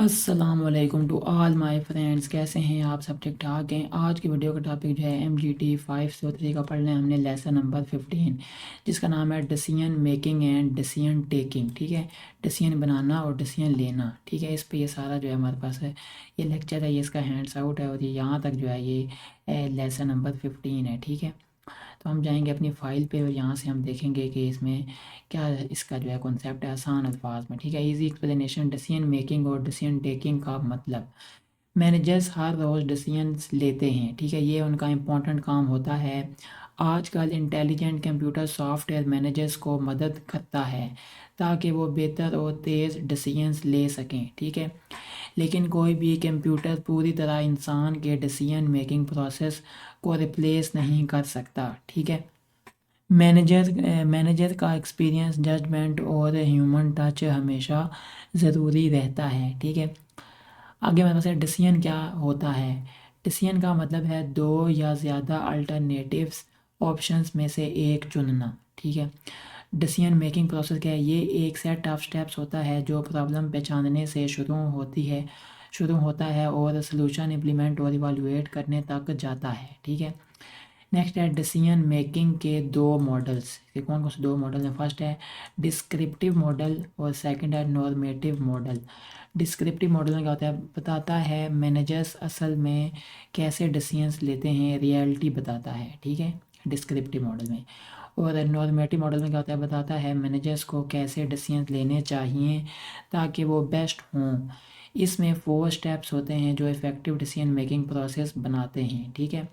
अस्सलाम वालेकुम to all my friends. कैसे हैं आप? सब ठीक ठाक हैं। आज की वीडियो का टॉपिक जो है MGT 503 का पढ़ना है हमने लेसन नंबर 15, जिसका नाम है decision making and decision taking. ठीक है, डिसीजन बनाना और डिसीजन लेना। ठीक है, इस पे ये सारा जो है हमारे पास है, ये लेक्चर है, ये इसका हैंड्स आउट है और ये यहाँ तक जो है ये लेसन नंबर 15 है। ठीक है, तो हम जाएंगे अपनी फ़ाइल पे और यहाँ से हम देखेंगे कि इसमें क्या इसका जो है कॉन्सेप्ट है आसान अल्फाज में। ठीक है, इजी एक्सप्लेनेशन। डिसीजन मेकिंग और डिसीजन टेकिंग का मतलब, मैनेजर्स हर रोज़ डिसीजंस लेते हैं। ठीक है, ये उनका इम्पोर्टेंट काम होता है। आजकल इंटेलिजेंट कंप्यूटर सॉफ्टवेयर मैनेजर्स को मदद करता है ताकि वो बेहतर और तेज़ डिसीजंस ले सकें। ठीक है, लेकिन कोई भी कंप्यूटर पूरी तरह इंसान के डिसीजन मेकिंग प्रोसेस को रिप्लेस नहीं कर सकता। ठीक है, मैनेजर का एक्सपीरियंस, जजमेंट और ह्यूमन टच हमेशा ज़रूरी रहता है। ठीक है, आगे हमारे पास है डिसीजन क्या होता है। डिसीजन का मतलब है दो या ज़्यादा अल्टरनेटिव्स ऑप्शंस में से एक चुनना। ठीक है, डिसीजन मेकिंग प्रोसेस क्या है? ये एक सेट ऑफ स्टेप्स होता है जो प्रॉब्लम पहचानने से शुरू होता है और सलूशन इम्प्लीमेंट और इवालुएट करने तक जाता है। ठीक है, नेक्स्ट है डिसीजन मेकिंग के दो मॉडल्स। ये कौन कौन से दो मॉडल हैं? फर्स्ट है डिस्क्रिप्टिव मॉडल और सेकंड है नॉर्मेटिव मॉडल। डिस्क्रिप्टिव मॉडल में क्या होता है? बताता है मैनेजर्स असल में कैसे डिसीजंस लेते हैं, रियलिटी बताता है। ठीक है, डिस्क्रिप्टिव मॉडल में। और नॉर्मेटिव मॉडल में क्या होता है? बताता है मैनेजर्स को कैसे डिसीजंस लेने चाहिए ताकि वो बेस्ट हों। इसमें 4 स्टेप्स होते हैं जो इफ़ेक्टिव डिसीजन मेकिंग प्रोसेस बनाते हैं। ठीक है,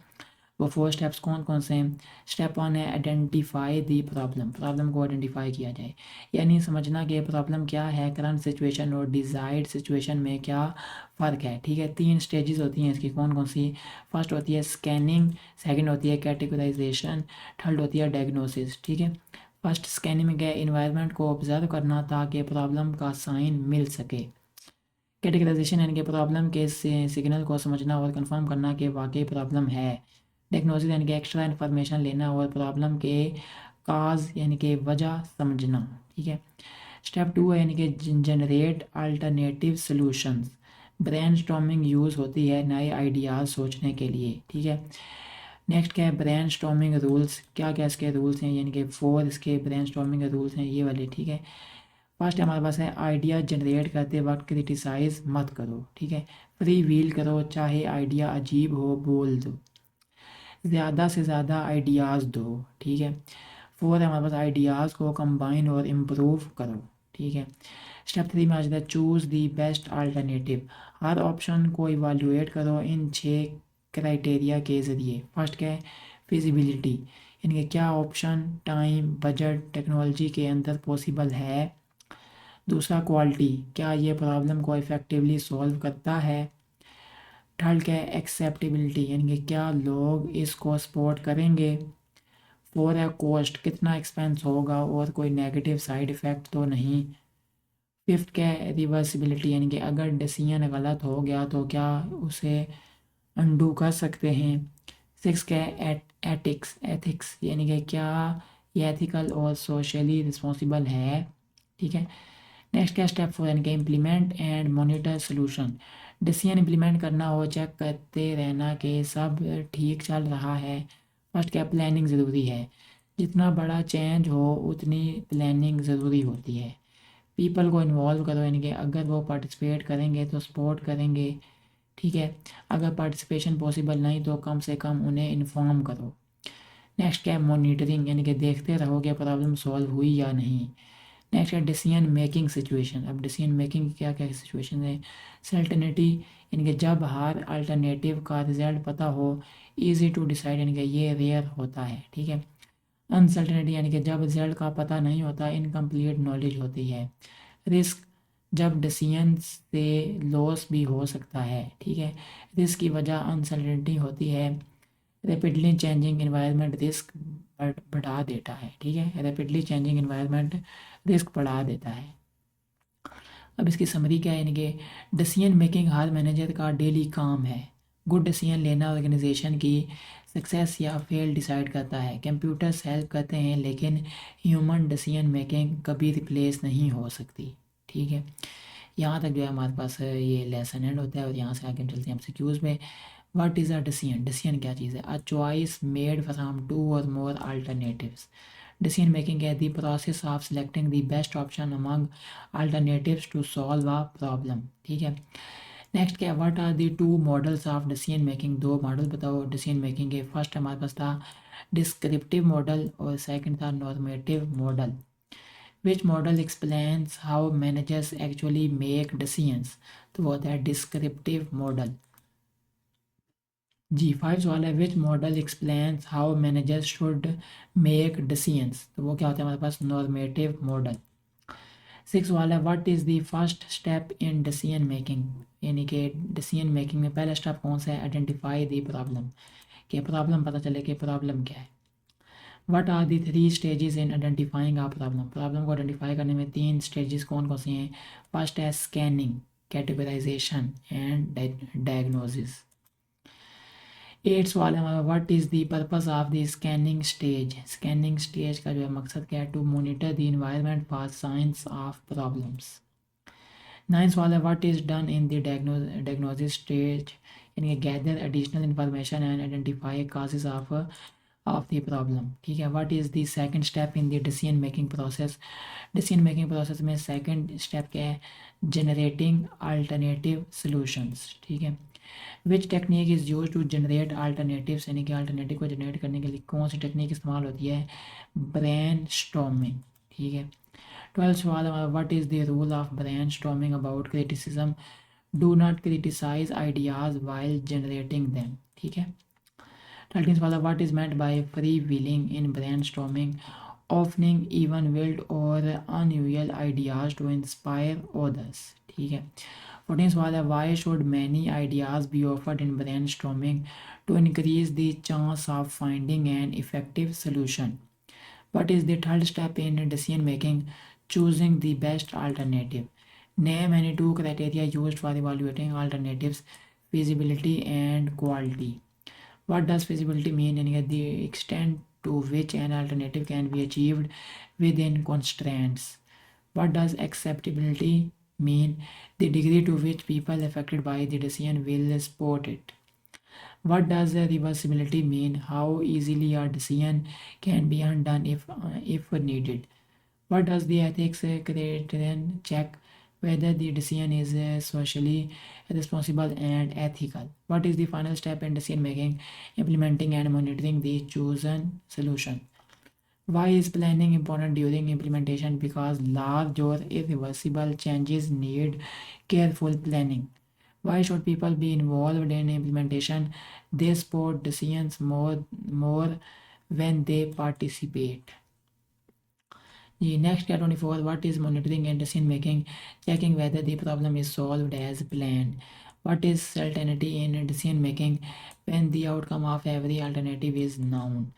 वो 4 स्टेप्स कौन कौन से हैं? स्टेप 1 है आइडेंटिफाई दी प्रॉब्लम। प्रॉब्लम को आइडेंटिफाई किया जाए, यानी समझना कि प्रॉब्लम क्या है, करंट सिचुएशन और डिज़ायर्ड सिचुएशन में क्या फ़र्क है। ठीक है, 3 स्टेजेस होती हैं इसकी। कौन कौन सी? फर्स्ट होती है स्कैनिंग, सेकंड होती है कैटेगराइजेशन, थर्ड होती है डायग्नोसिस। ठीक है, फर्स्ट स्कैनिंग में क्या है? इन्वायरमेंट को ऑब्जर्व करना ताकि प्रॉब्लम का साइन मिल सके। कैटेगराइजेशन यानी कि प्रॉब्लम के सिग्नल को समझना और कंफर्म करना कि वाकई प्रॉब्लम है। डायग्नोसिस यानी कि एक्स्ट्रा इन्फॉर्मेशन लेना और प्रॉब्लम के काज यानी कि वजह समझना। ठीक है, स्टेप 2 है यानी कि generate alternative solutions. Brainstorming use होती है नए आइडियाज़ सोचने के लिए। ठीक है, नेक्स्ट क्या है? Brainstorming rules. क्या क्या इसके रूल्स हैं? यानी कि 4 इसके ब्रेनस्टॉर्मिंग रूल्स हैं ये वाले। ठीक है, फर्स्ट हमारे पास है आइडिया जनरेट करते वक्त क्रिटिसाइज मत करो। ठीक है, फ्री व्हील करो, चाहे आइडिया अजीब हो बोल दो, ज़्यादा से ज़्यादा आइडियाज़ दो। ठीक है, 4 है हमारे पास आइडियाज़ को कंबाइन और इम्प्रूव करो। ठीक है, स्टेप 3 में आ जाता है choose the best alternative. Her option को इवालुएट करो इन 6 क्राइटेरिया के ज़रिए। फर्स्ट क्या है? फिजिबिलिटी, यानी कि क्या ऑप्शन टाइम, बजट, टेक्नोलॉजी के अंदर पॉसिबल है। दूसरा क्वालिटी, क्या ये प्रॉब्लम को इफ़ेक्टिवली सॉल्व करता है। थर्ड क्या है? एक्सेप्टेबिलिटी, यानी कि क्या लोग इसको सपोर्ट करेंगे। फोर है कॉस्ट, कितना एक्सपेंस होगा और कोई नेगेटिव साइड इफ़ेक्ट तो नहीं। फिफ्थ क्या है? रिवर्सिबिलिटी, यानी कि अगर डिसीजन गलत हो गया तो क्या उसे अनडू कर सकते हैं। सिक्स क्या है? एथिक्स, यानी कि क्या ये एथिकल और सोशली रिस्पॉन्सिबल है। ठीक है, नेक्स्ट क्या? स्टेप 4 यानी कि implement and monitor solution. Decision implement करना हो, चेक करते रहना कि सब ठीक चल रहा है। फर्स्ट क्या? प्लानिंग ज़रूरी है। जितना बड़ा चेंज हो उतनी प्लानिंग ज़रूरी होती है। पीपल को इन्वॉल्व करो, यानी कि अगर वो पार्टिसिपेट करेंगे तो सपोर्ट करेंगे। ठीक है, अगर पार्टिसिपेशन पॉसिबल नहीं तो कम से कम उन्हें इन्फॉर्म करो। नेक्स्ट क्या है? मॉनिटरिंग, यानी कि देखते रहो कि प्रॉब्लम सॉल्व हुई या नहीं। नेक्स्ट है डिसीजन मेकिंग सिचुएशन। अब डिसीजन मेकिंग क्या क्या सिचुएशन है? सर्टेनिटी, यानी कि जब हर अल्टरनेटिव का रिजल्ट पता हो। इजी टू डिसाइड, यानी कि ये रेयर होता है। ठीक है, अनसर्टेनिटी, यानी कि जब रिजल्ट का पता नहीं होता, इनकम्प्लीट नॉलेज होती है। रिस्क, जब डिसीजन से लॉस भी हो सकता है। ठीक है, रिस्क की वजह अनसर्टेनिटी होती है। रैपिडली चेंजिंग एनवायरनमेंट रिस्क बढ़ा देता है। ठीक है, रैपिडली चेंजिंग एनवायरनमेंट रिस्क बढ़ा देता है। अब इसकी समरी क्या है? यानी कि डिसीजन मेकिंग हर मैनेजर का डेली काम है। गुड डिसीजन लेना ऑर्गेनाइजेशन की सक्सेस या फेल डिसाइड करता है। कंप्यूटर्स हेल्प करते हैं लेकिन ह्यूमन डिसीजन मेकिंग कभी रिप्लेस नहीं हो सकती। ठीक है, यहाँ तक जो है हमारे पास ये लेसन एंड होता है और यहाँ से आगे हम चलते हैं एमसीक्यूज़ में। What is a decision? Decision क्या चीज़ है? A choice made from two or more alternatives. Decision making है the process of selecting the best option among alternatives to solve a problem. ठीक है। नेक्स्ट क्या, what are the two models of decision making? दो model बताओ decision making के। First हमारे पास था डिस्क्रिप्टिव मॉडल और सेकंड था normative model. Which model explains how managers actually make decisions? तो वो होता है डिस्क्रिप्टिव मॉडल। जी 5 सवाल है, विच model explains how managers should make decisions? तो वो क्या होता है हमारे पास? Normative model. 6 वाला है, what is the first step in decision making? यानी कि डिसीजन मेकिंग में पहला स्टेप कौन सा है? Identify the problem. कि प्रॉब्लम पता चले कि प्रॉब्लम क्या है। What are the 3 stages in identifying a problem? Problem को आइडेंटिफाई करने में 3 स्टेजेस कौन कौन से हैं? फर्स्ट है स्कैनिंग, कैटेगराइजेशन एंड डायग्नोसिस। 8 सवाल है हमारा, what is the purpose of the scanning stage? Scanning stage का जो है मकसद क्या है? To monitor the environment for signs of problems. 9 सवाल है, what is done in the diagnosis stage? यानी कि gather additional information and identify causes of the problem. ठीक है। What is the second step in the decision making process? Decision making process में second step क्या है? Generating alternative solutions. ठीक है। Which technique is use to generate alternatives? यानी कि alternative को जनरेट करने के लिए कौन सी टेक्निक इस्तेमाल होती है? Brainstorming. ठीक है। 12 सवाल हमारा, what is the rule of brainstorming about criticism? Do not criticise ideas while generating them. ठीक है। 13 सवाल, what is meant by freewheeling in brainstorming? Opening even wild or unusual ideas to inspire others। ठीक है। 14 सवाल है, why should many ideas be offered in brainstorming to increase the chance of finding an effective solution? What is the third step in decision making? Choosing the best alternative. Name any two criteria used for evaluating alternatives: feasibility and quality. What does feasibility mean? यानी कि the extent to which an alternative can be achieved within constraints. What does acceptability mean? The degree to which people affected by the decision will support it. What does reversibility mean? How easily a decision can be undone if needed? What does the ethics criterion check whether the decision is socially responsible and ethical? What is the final step in decision making? Implementing and monitoring the chosen solution. Why is planning important during implementation? Because large or irreversible changes need careful planning. Why should people be involved in implementation? They support decisions more when they participate. The next क्या 24, what is monitoring and decision making? Checking whether the problem is solved as planned. What is certainty in decision making? When the outcome of every alternative is known.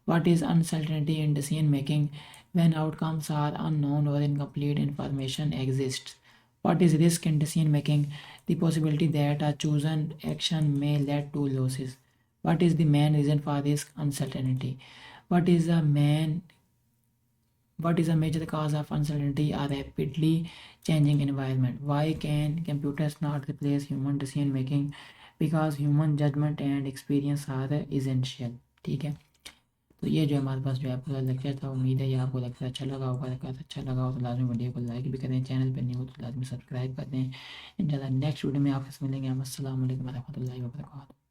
What is uncertainty in decision making? When outcomes are unknown or incomplete information exists. What is risk in decision making? The possibility that a chosen action may lead to losses. What is the main reason for risk? Uncertainty. What is a main what is a major cause of uncertainty? A rapidly changing environment. Why can computers not replace human decision making? Because human judgment and experience are essential. ठीक है। तो ये जो है हमारे पास जो है पूरा लेक्चर था। उम्मीद है ये आपको लेक्चर अच्छा लगा होगा। अगर अच्छा लगा हो तो लाजमी वीडियो को लाइक भी करें, चैनल पर नहीं हो तो लाजमी सब्सक्राइब कर दें। इंशाल्लाह नेक्स्ट वीडियो में आपसे मिलेंगे। अस्सलाम वालेकुम रहमतुल्लाहि व बरकातहू।